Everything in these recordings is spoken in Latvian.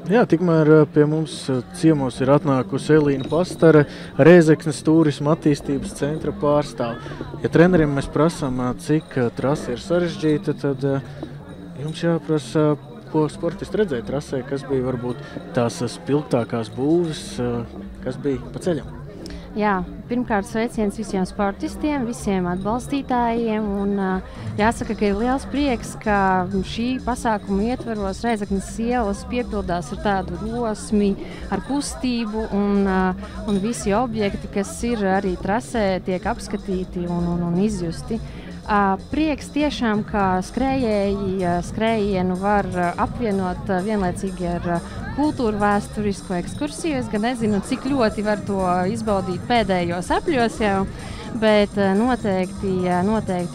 Jā, tikmēr pie mums ciemos ir atnākusi Elīna Pastare, Rēzeknes turisma attīstības centra pārstāve. Ja treneriem mēs prasām, cik trase ir sarežģīta, tad jums jāprasa, ko sportisti redzēja trasē, kas bija varbūt tās spilgtākās būves, kas bija pa ceļam. Jā, pirmkārt sveiciens visiem sportistiem, visiem atbalstītājiem un jāsaka, ka ir liels prieks, ka šī pasākuma ietveros Rēzeknes ielas piepildās ar tādu rosmi, ar kustību un visi objekti, kas ir arī trasē, tiek apskatīti un izjusti. Prieks tiešām, ka skrējienu var apvienot vienlaicīgi ar kultūru vēsturisko ekskursiju. Es gan nezinu, cik ļoti var to izbaudīt pēdējos apļos jau, bet noteikti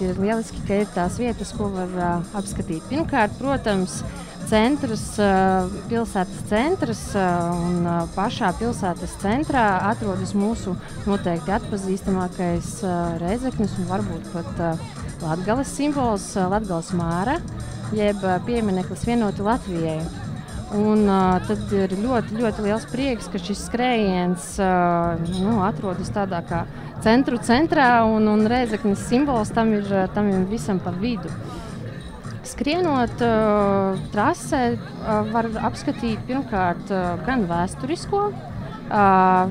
ir lieliski, ka ir tās vietas, ko var apskatīt. Pirmkārt, protams, pilsētas centrs un pašā pilsētas centrā atrodas mūsu noteikti atpazīstamākais Rēzeknes un varbūt pat Latgales simbols, Latgales māra, jeb piemineklis vienoti Latvijai. Un tad ir ļoti, ļoti liels prieks, ka šis skrējiens atrodas tādā kā centrā un Rēzeknes simbols tam ir visam pa vidu. Skrienot trasē var apskatīt pirmkārt gan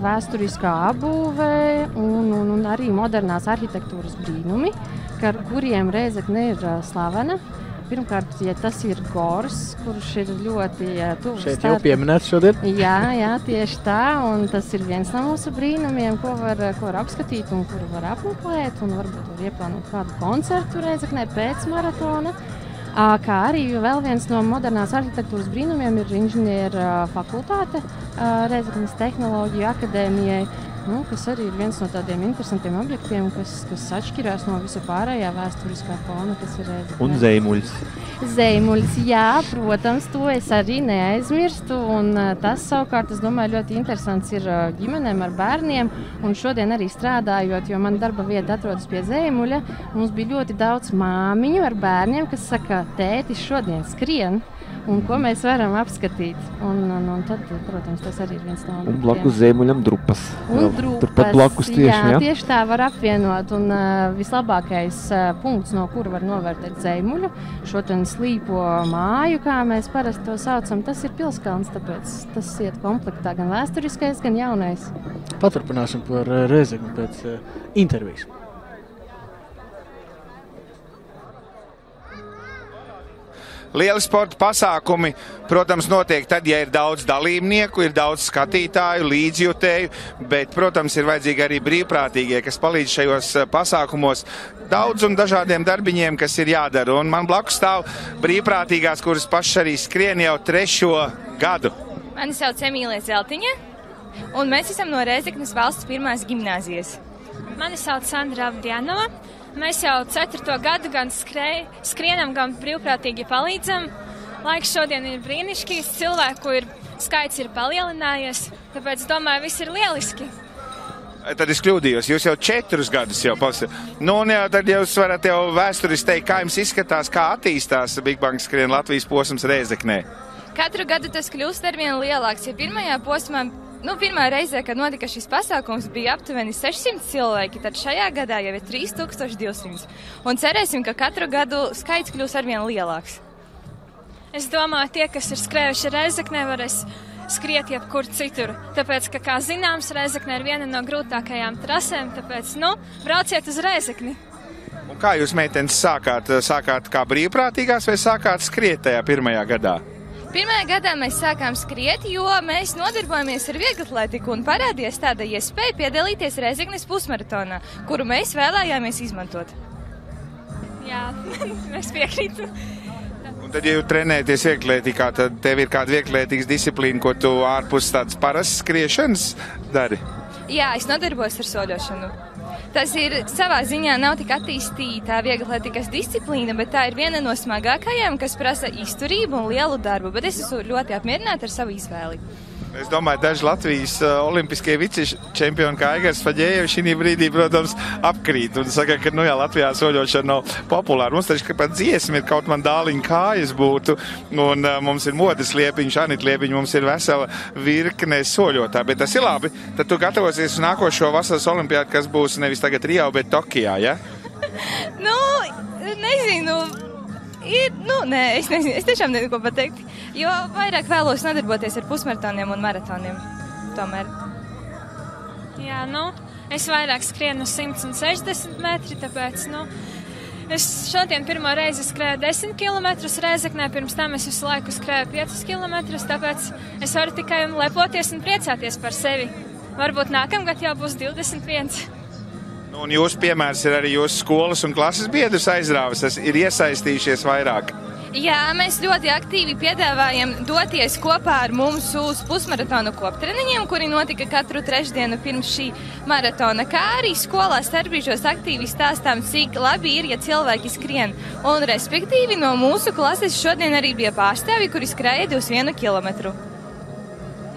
vēsturiskā apbūve un arī modernās arhitektūras brīnumi, ar kuriem Rēzekne ir slavena. Pirmkārt, ja tas ir Gors, kurš ir ļoti tuvs. Šeit jau pieminēts šodien? Jā, tieši tā, un tas ir viens no mūsu brīnumiem, ko var apskatīt un kuru var apmeklēt, un varbūt var ieplānot kādu koncertu Rēzeknē pēc maratona. Kā arī vēl viens no modernās arhitektūras brīnumiem ir inženieru fakultāte Rēzeknes tehnoloģiju akadēmijai, kas arī ir viens no tādiem interesantiem objektiem, kas atšķirās no visa pārējā vēsturiskā fona, kas ir Rēzeknē. Un Zeimuļs. Zeimuļs, jā, protams, to es arī neaizmirstu, un tas savukārt, es domāju, ļoti interesants ir ģimenēm ar bērniem, un šodien arī strādājot, jo man darba vieta atrodas pie Zeimuļa, mums bija ļoti daudz māmiņu ar bērniem, kas saka, tētis šodien skrien, un ko mēs varam apskatīt. Un tad, protams, tas arī ir viens no objektiem. Un blakus Zeimuļam drupas. Turpat blakus tieši, jā? Tieši tā var apvienot, un vislabākais punkts, no kura var novērtēt Zeimuļu, šo ten slīpo māju, kā mēs parasti to saucam, tas ir Pilskalns, tāpēc tas iet komplektā gan vēsturiskais, gan jaunais. Paturpināsim par Rēzekni pēc intervijas. Lieli sporta pasākumi, protams, notiek tad, ja ir daudz dalībnieku, ir daudz skatītāju, līdzjutēju, bet, protams, ir vajadzīgi arī brīvprātīgie, kas palīdz šajos pasākumos daudz un dažādiem darbiņiem, kas ir jādara. Un man blakus stāv brīvprātīgās, kuras pašas arī skrien jau 3. gadu. Mani sauc Emīlija Zeltiņa, un mēs esam no Rēzeknes valsts 1. gimnāzijas. Mani sauc Sandra Avdjanova. Mēs jau 4. gadu gan skrienam, gan brīvprātīgi palīdzam. Laiks šodien ir brīnišķīgs, cilvēku skaits ir palielinājies, tāpēc domāju, viss ir lieliski. Tad es kļūdījos, jūs jau 4 gadus jau un jau tad jūs varat jau vēsturiski teikt, kā jums izskatās, kā attīstās Big Bang skrien Latvijas posms Rēzeknē. Katru gadu tas kļūst arvien lielāks, ja pirmajā posmā pirmā reizē, kad notika šis pasākums, bija aptuveni 600 cilvēki, tad šajā gadā jau ir 3200. Un cerēsim, ka katru gadu skaits kļūs arvien lielāks. Es domāju, tie, kas ir skrējuši Rēzeknē, varēs skriet jebkur citur. Tāpēc, ka, kā zināms, Rēzekne ir viena no grūtākajām trasēm, tāpēc, brauciet uz Rēzekni. Un kā jūs, meitenes, sākāt kā brīvprātīgās vai sākāt skriet tajā pirmajā gadā? Pirmajā gadā mēs sākām skriet, jo mēs nodarbojamies ar vieglatlētiku un parādījās tāda iespēja piedalīties Rēzeknes pusmaratonā, kuru mēs vēlējāmies izmantot. Jā, mēs piekrītu. Un tad, ja jūs trenēties vieglatlētikā, tad tev ir kāda vieglatlētikas disciplīna, ko tu ārpus tādas parastas skriešanas dari? Jā, es nodarbojos ar soļošanu. Tas ir savā ziņā nav tik attīstītā vieglatlētikas disciplīna, bet tā ir viena no smagākajām, kas prasa izturību un lielu darbu, bet es esmu ļoti apmierināta ar savu izvēli. Es domāju, daži Latvijas olimpiskie vicečempioni kā Aigars Faģējevs šī brīdī, protams, apkrīt un saka, ka, nu jā, Latvijā soļošana nav populāra. Mums taču, ka pat dziesma ir kaut man dāliņa kājas būtu, un mums ir modes liepiņš, Anita liepiņš, mums ir vesela virkne soļotā, bet tas ir labi. Tad tu gatavosies uz nākošo vasaras olimpiādu, kas būs nevis tagad Rijā, bet Tokijā, ja? Nu, nezinu. Nē, es nezinu, es tiešām nezinu, ko pateikt, jo vairāk vēlos nodarboties ar pusmaratoniem un maratoniem, tomēr. Jā, es vairāk skrienu 160 metri, tāpēc, es šodien pirmo reizi skrēju 10 km Rēzeknē, pirms tam es visu laiku skrēju 5 km, tāpēc es varu tikai lepoties un priecāties par sevi. Varbūt nākamgad jau būs 21. Un jūsu piemērs ir arī jūsu skolas un klases biedrs aizrāvis, ir iesaistījušies vairāk. Jā, mēs ļoti aktīvi piedāvājam doties kopā ar mums uz pusmaratonu koptreniņiem, kuri notika katru trešdienu pirms šī maratona, kā arī skolā starpbrīžos aktīvi stāstām, cik labi ir, ja cilvēki skrien. Un, respektīvi, no mūsu klases šodien arī bija pārstāvi, kuri skrēja 21 kilometru.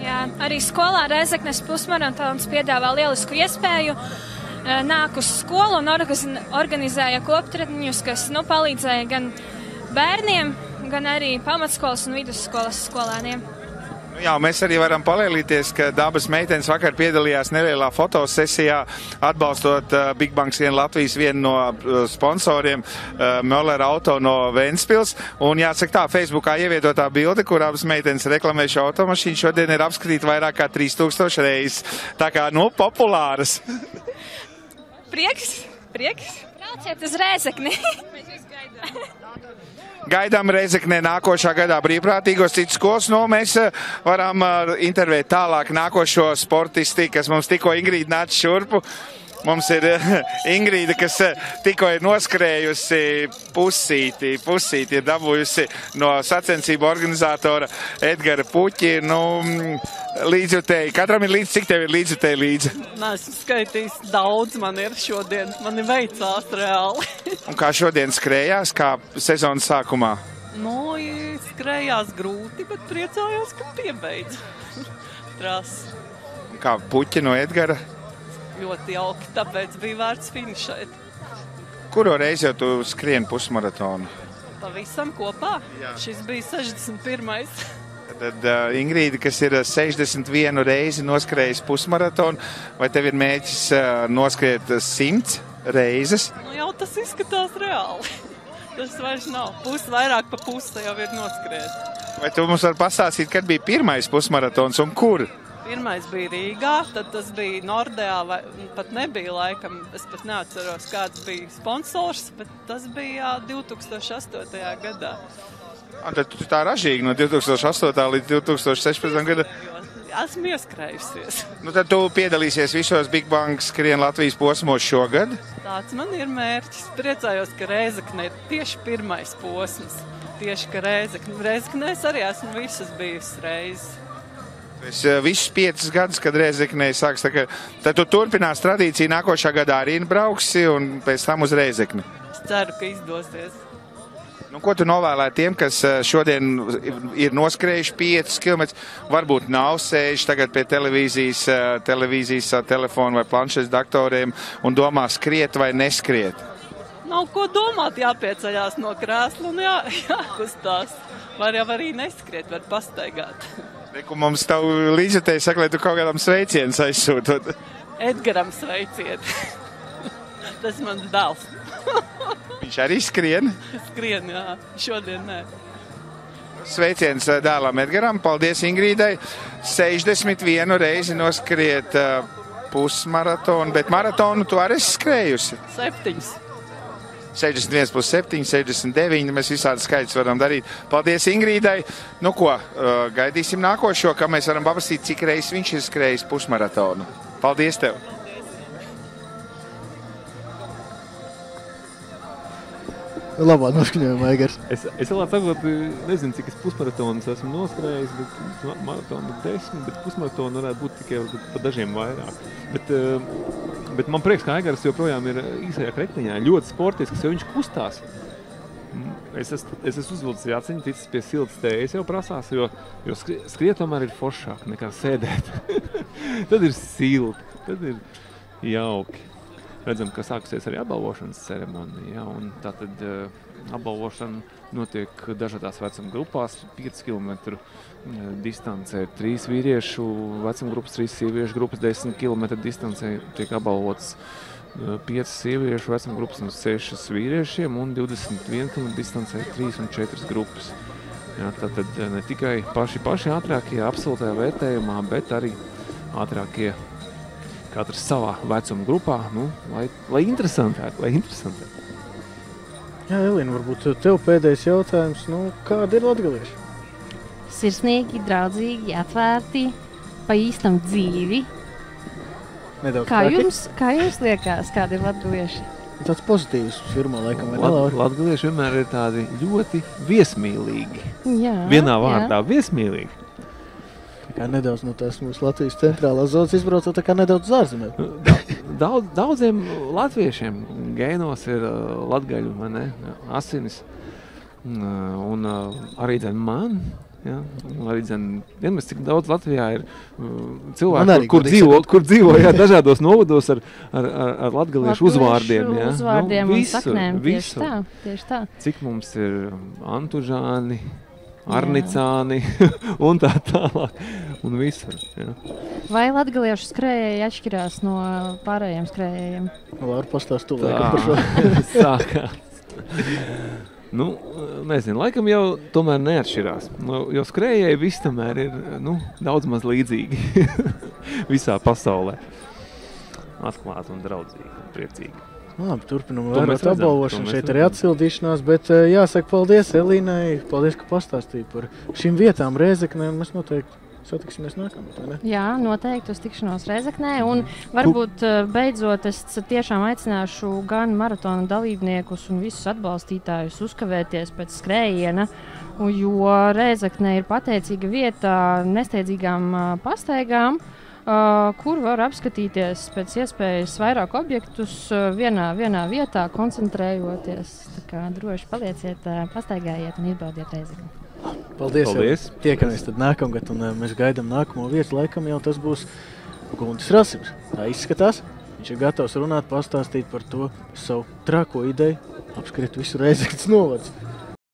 Jā, arī skolā Rēzeknes pusmaratons piedāvā lielisku iespēju. Nāk uz skolu un organizēja koptreniņus, kas palīdzēja gan bērniem, gan arī pamatskolas un vidusskolas skolēniem. Jā, mēs arī varam palielīties, ka dabas meitenes vakar piedalījās nelielā fotosesijā, atbalstot Big Bang Skrien Latvijas vienu no sponsoriem, Möller Auto no Ventspils. Un jāsaka tā, Facebookā ievietotā bilde, kur abas meitenes reklamē šo automašīnu, šodien ir apskatīta vairāk kā 3000 reizes. Tā kā, populāras. Prieks. Brauciet uz Rēzekni. Mēs jūs gaidām. Gaidām Rēzeknē nākošā gadā brīvprātīgos citas skolas. Mēs varam intervēt tālāk nākošo sportisti, kas mums tikko Ingrīda nāca šurpu. Mums ir Ingrīda, kas tikko ir noskrējusi pusīti ir dabūjusi no sacensību organizatora Edgara Puķi. Līdzjutēji. Katram ir līdzi, cik tev ir līdzjutēji līdzi? Esmu skaitījis daudz, man ir šodien. Man ir veicās reāli. Un kā šodien skrējās, kā sezonas sākumā? Skrējās grūti, bet priecājos, ka piebeidz. Trasi. Kā Puķi no Edgara? Ļoti jauki, tāpēc bija vērts finišēt. Kuro reizi jau tu skrieni pusmaratonu? Pavisam kopā? Jā. Šis bija 61. Tad Ingrīda, kas ir 61 reizi noskrējis pusmaratonu, vai tev ir mēģis noskriet 100 reizes? Jau tas izskatās reāli. Tas vairs nav. Vairāk pa pusi jau ir noskrēt. Vai tu mums var pastāstīt, kad bija pirmais pusmaratons un kur? Pirmais bija Rīgā, tad tas bija Nordeā, vai pat nebija laikam, es pat neatceros, kāds bija sponsors, bet tas bija 2008. gadā. Tad tu tā ražīgi no 2008. līdz 2016. gada? Esmu ieskrējusies. Tad tu piedalīsies visos Big Bang Skrien Latvijas posmos šogad? Tāds man ir mērķis. Priecājos, ka Rēzekne ir tieši pirmais posms. Tieši, ka Rēzeknēs arī esmu visas bijusi reizes. Es visus 5 gadus, kad Rēzeknē sāks, tad tu turpinās tradīciju nākošā gadā arī brauksi un pēc tam uz Rēzekni. Es ceru, ka izdosies. Ko tu novēlēji tiem, kas šodien ir noskrējuši 5 km, varbūt nav sēž tagad pie televīzijas, telefonu vai planšetes datoriem un domā skriet vai neskriet? Nav ko domāt, jāpieceļās no krēsla un jākustās. Var jau arī neskriet, var pastaigāt. Mums tavu līdzjutēji saka, lai tu kaut kādam sveicienus aizsūtot. Edgaram sveiciet. Tas mans dēls. Viņš arī skrien? Skrien, jā. Šodien nē. Sveiciens dēlam Edgaram. Paldies Ingrīdai. 61 reizi noskriet pusmaratonu, bet maratonu tu arī skrējusi? 7. 61 plus 7, 69, mēs visādi skaidrs varam darīt. Paldies Ingrīdai. Gaidīsim nākošo, ka mēs varam paprasīt, cik reizes viņš ir skrējis pusmaratonu. Paldies tev! Labā noskaņojumā, Aigars. Es labāk sakot, nezinu, cik es pusmaratonus esmu noskrējis, bet maratonu 10, bet pusmaratonu varētu būt tikai pa dažiem vairāk. Bet man prieks, ka Aigars joprojām ir īsajā krekliņā, ļoti sportisks, jo viņš kustās. Es esmu uzvilcis aciņu, ticis pie siltas tējas jau prasās, jo skriet tomēr ir foršāk nekā sēdēt. Tad ir silti, tad ir jauki. Redzam, ka sākusies arī apbalvošanas ceremonija, un tātad apbalvošana notiek dažādās vecuma grupās, 5 km distancē, 3 vīriešu vecuma grupas, 3 sieviešu grupas, 10 km distancē tiek apbalvotas 5 sieviešu vecuma grupas un 6 vīriešiem, un 21 km distancē 3 un 4 grupas. Jā, tātad ne tikai paši ātrākie absolūtajā vērtējumā, bet arī ātrākie katrs savā vecuma grupā, lai interesantāk. Jā, Elīna, varbūt tev pēdējais jautājums, kādi ir latgalieši? Sirsnīgi, draudzīgi, atvērti, pa īstam dzīvi. Nedaudz Kā jums liekas, kādi ir latgalieši? Tāds pozitīvs firmā, laikam, Latgalieši vienmēr ir tādi ļoti viesmīlīgi. Jā, vienā vārdā viesmīlīgi. Kā nedaudz no tās mūsu Latvijas centrālās zonas izbraucot, tā kā nedaudz zārzemē. Daudziem latviešiem gēnos ir latgaļu, vai ne, asinis. Un arī man, ja, arī vienmēr cik daudz Latvijā ir cilvēki, kur dzīvo jā, dažādos novados ar latgaliešu uzvārdiem. Ja. Uzvārdiem un saknēm, tieši tā. Cik mums ir Antužāni, Arnicāni un tā tālāk, un visur. Jā. Vai latgaliešu skrējēji atšķirās no pārējiem skrējējiem? Laura pastāst tu laikam par šo. Sākās. Nezinu, laikam jau tomēr neatšķirās, jo skrējēji viss tomēr ir, daudz maz līdzīgi visā pasaulē. Atklāti un draudzīgi un priecīgi. Labi, turpinam vērot apbalvošanu. Šeit arī atsildīšanās, bet jāsaka paldies Elīnai, paldies, ka pastāstīja par šīm vietām Rēzeknē, un mēs noteikti satiksimies nākamā, vai ne? Jā, noteikti uz tikšanos Rēzeknē, un varbūt beidzot es tiešām aicināšu gan maratona dalībniekus un visus atbalstītājus uzkavēties pēc skrējiena, jo Rēzekne ir pateicīga vieta nesteidzīgām pastaigām, kur var apskatīties pēc iespējas vairāk objektus vienā vietā, koncentrējoties. Tā kā droši palieciet, pastaigājiet un izbaudiet Rēzekni. Paldies. Tiekamies tad nākamgad, un mēs gaidām nākamo vietu. Laikam jau tas būs Guntis Rasims. Tā izskatās. Viņš ir gatavs runāt, pastāstīt par to savu trāko ideju, apskriet visu Rēzeknes novadu.